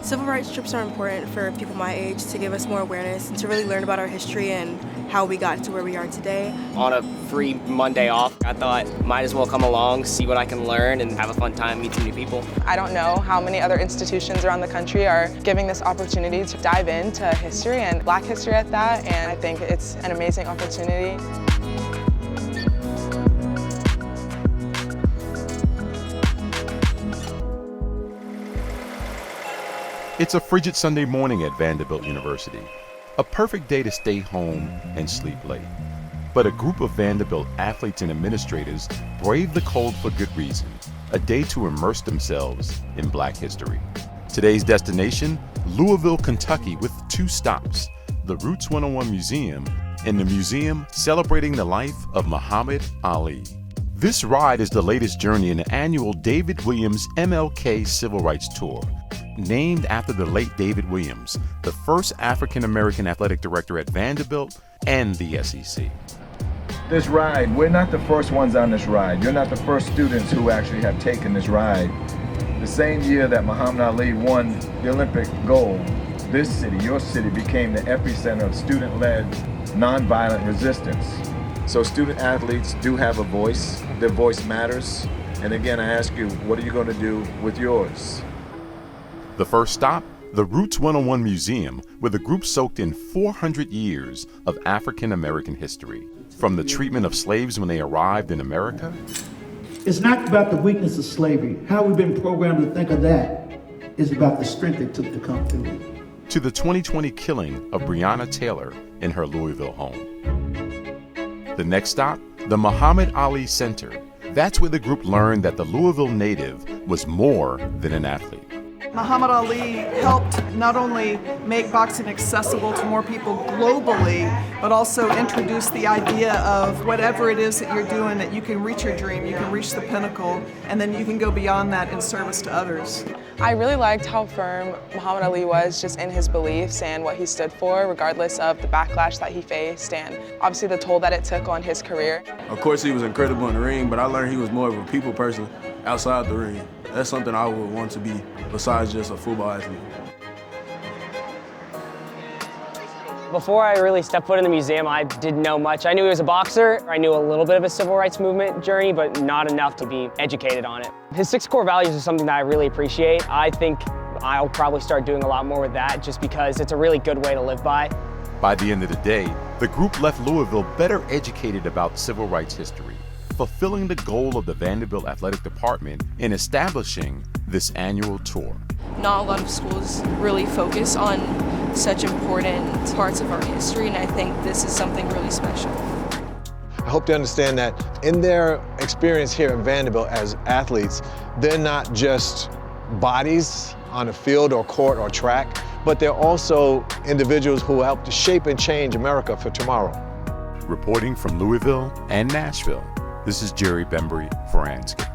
Civil rights trips are important for people my age to give us more awareness and to really learn about our history and how we got to where we are today. On a free Monday off, I thought might as well come along, see what I can learn, and have a fun time, meet some new people. I don't know how many other institutions around the country are giving this opportunity to dive into history and Black history at that, and I think it's an amazing opportunity. It's a frigid Sunday morning at Vanderbilt University. A perfect day to stay home and sleep late. But a group of Vanderbilt athletes and administrators braved the cold for good reason. A day to immerse themselves in Black history. Today's destination, Louisville, Kentucky, with 2 stops. The Roots 101 Museum and the museum celebrating the life of Muhammad Ali. This ride is the latest journey in the annual David Williams MLK Civil Rights Tour. Named after the late David Williams, the first African-American athletic director at Vanderbilt and the SEC. This ride, we're not the first ones on this ride. You're not the first students who actually have taken this ride. The same year that Muhammad Ali won the Olympic gold, this city, your city, became the epicenter of student-led nonviolent resistance. So student athletes do have a voice. Their voice matters. And again, I ask you, what are you going to do with yours? The first stop, the Roots 101 Museum, where the group soaked in 400 years of African-American history. From the treatment of slaves when they arrived in America. It's not about the weakness of slavery. How we've been programmed to think of that is about the strength it took to come through. To the 2020 killing of Breonna Taylor in her Louisville home. The next stop, the Muhammad Ali Center. That's where the group learned that the Louisville native was more than an athlete. Muhammad Ali helped not only make boxing accessible to more people globally, but also introduce the idea of whatever it is that you're doing, that you can reach your dream, you can reach the pinnacle, and then you can go beyond that in service to others. I really liked how firm Muhammad Ali was just in his beliefs and what he stood for, regardless of the backlash that he faced and obviously the toll that it took on his career. Of course he was incredible in the ring, but I learned he was more of a people person outside the ring. That's something I would want to be besides just a football athlete. Before I really stepped foot in the museum, I didn't know much. I knew he was a boxer. I knew a little bit of a civil rights movement journey, but not enough to be educated on it. His 6 core values is something that I really appreciate. I think I'll probably start doing a lot more with that just because it's a really good way to live by. By the end of the day, the group left Louisville better educated about civil rights history, fulfilling the goal of the Vanderbilt Athletic Department in establishing this annual tour. Not a lot of schools really focus on such important parts of our history, and I think this is something really special. I hope they understand that in their experience here at Vanderbilt as athletes, they're not just bodies on a field or court or track, but they're also individuals who help to shape and change America for tomorrow. Reporting from Louisville and Nashville, this is Jerry Bembry for Andscape.